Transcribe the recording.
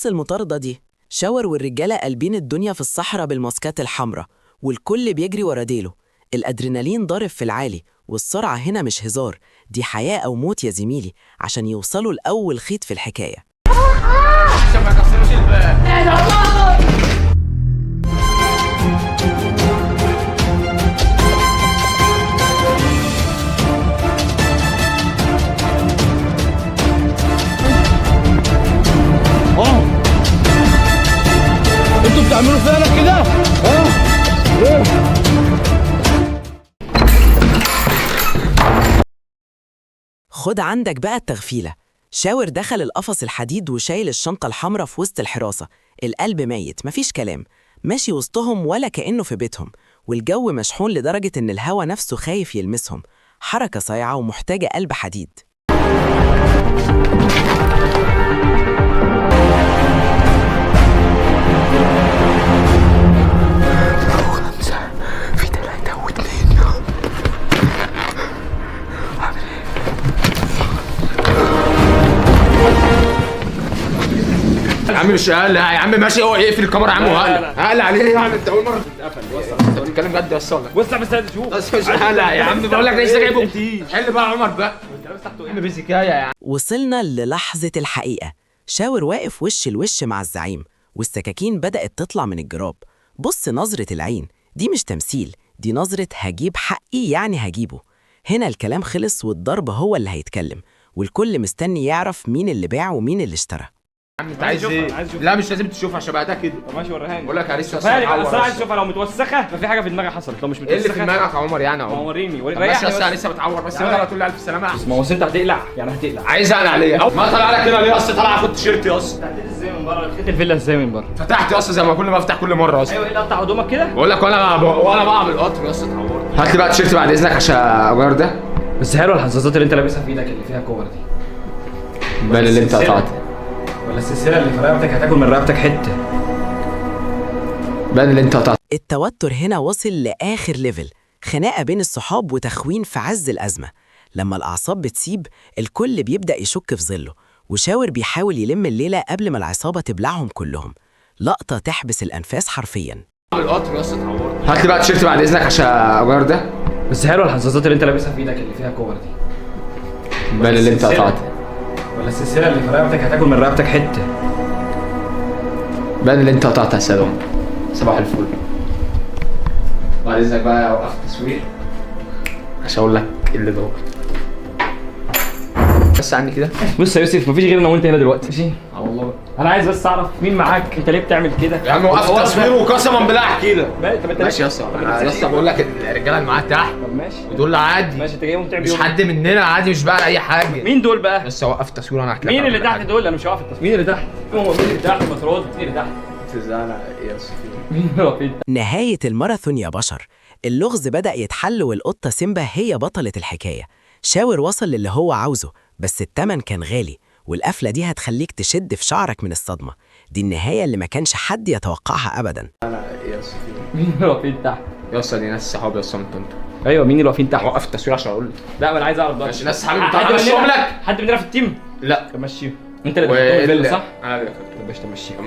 بص المطاردة دي، شاور والرجالة قلبين الدنيا في الصحراء بالماسكات الحمراء، والكل بيجري ورا ديله. الأدرينالين ضارب في العالي، والسرعة هنا مش هزار، دي حياة أو موت يا زميلي عشان يوصلوا لأول خيط في الحكاية. عشان ما يكسروش الباب. انتوا بتعملوا فينا كده؟ خد عندك بقى التغفيلة. شاور دخل القفص الحديد وشايل الشنطة الحمراء في وسط الحراسة، القلب ميت مفيش كلام، ماشي وسطهم ولا كأنه في بيتهم، والجو مشحون لدرجة إن الهوا نفسه خايف يلمسهم. حركة صايعة ومحتاجة قلب حديد. يا عم مش اقل يا عم، ماشي هو يقفل الكاميرا يا عم وهقلق. هقلق عليه يا عم، انت اول مره تتقفل. انت بتتكلم جد يا اسطى؟ وسع بس تشوف. بس مش هقلق يا عم، بقول لك لسه جايبه. حل بقى يا عمر بقى. انت لابس تحته ايه بزكايه يا عم؟ وصلنا للحظة الحقيقة. شاور واقف وش الوش مع الزعيم، والسكاكين بدأت تطلع من الجراب. بص نظرة العين دي مش تمثيل، دي نظرة هجيب حقي يعني هجيبه. هنا الكلام خلص والضرب هو اللي هيتكلم، والكل مستني يعرف مين اللي باع ومين اللي اشترى. عم انت عايز ايه؟ لا مش لازم تشوفها شبه كده. طب ماشي وريهاني. بقول لك عريس انا عايز اشوفها لو متوسخه، ففي حاجه في دماغي حصلت. لو مش متوسخه ايه اللي في دماغك يا عمر يعني؟ ما وريني ماشي يا اسطى، لسه بتعور بس يلا تقول لي الف سلامه. ما هو انت هتقلع يعني هتقلع. عايز اقلع عليه ما طلع لك كده ليه؟ اصل طالع اخد تيشيرت يا اسطى. فتحت ازاي من بره؟ فتحت الفيلا ازاي من بره؟ فتحت يا اسطى زي ما كل ما افتح كل مره اصلا. ايوه ايه ده؟ اقطع هدومك كده؟ بقول لك وانا بقع بالقطر يا اسطى اتعورت. هات لي بقى تيشيرت بعد اذنك عشان اغير ده. بس حلوه الحظاظات اللي انت لابسها في ايدك اللي فيها كور دي. بان اللي انت قطعت. ولا السلسله اللي في رقبتك هتاكل من رقبتك حته. بان اللي انت قطعت. التوتر هنا وصل لآخر ليفل، خناقة بين الصحاب وتخوين في عز الأزمة. لما الأعصاب بتسيب الكل بيبدأ يشك في ظله، وشاور بيحاول يلم الليلة قبل ما العصابة تبلعهم كلهم. لقطة تحبس الأنفاس حرفياً. بالقطر يا اسطى اتعورت. هات لي بقى تيشيرت بعد اذنك عشان اغير ده. بس حلوه الحظاظات اللي انت لابسها في ايدك اللي فيها كور دي. بان اللي انت قطعت. ولا السلسله اللي في رقبتك هتاكل من رقبتك حته. بان اللي انت قطعت يا سلام. صباح الفل. بعد اذنك بقى اوقف التصوير عشان اقول لك اللي دور. بس عني كده. بص يا يوسف مفيش غير انا وانت هنا دلوقتي ماشي؟ والله انا عايز بس اعرف مين معاك، انت ليه بتعمل كده؟ يا عم وقفت التصوير وقسما بالله احكي لك. طب انت ماشي يا اسطى، انا يا اسطى بقول لك الرجاله اللي معاك تحت طب ماشي ودول عادي. ماشي انت جايبهم تعمل مش حد مننا عادي، مش بقى اي حاجه. مين دول بقى؟ بس وقفت التصوير وانا احكي لك. مين اللي تحت دول؟ انا مش هقف التصوير. مين اللي تحت؟ هو مين اللي تحت؟ ما ترد. مين اللي تحت؟ تزعل ايه يا اسطى؟ مين اللي واقفين؟ نهاية الماراثون يا بشر. اللغز بدأ يتحل والقطة سيمبا هي بطلة الحكاية. شاور وصل للي هو عاوزه، بس التمن كان غالي، والقفلة دي هتخليك تشد في شعرك من الصدمة. دي النهاية اللي ما كانش حد يتوقعها أبداً. ايه يا اسطى؟ مين اللي واقفين تحت؟ يا اسطى دي ناس صحابي يا اسطى. انتوا ايوه مين اللي واقفين تحت؟ وقف التصوير عشان اقول لك. لا ما انا عايز اعرف ده. ماشي ناس صحابي بتاع مشيهم لك. حد مننا في التيم؟ لا طب مشيهم. انت اللي دخلتهم الفيلا صح؟ انا اللي طب باش تمشيهم.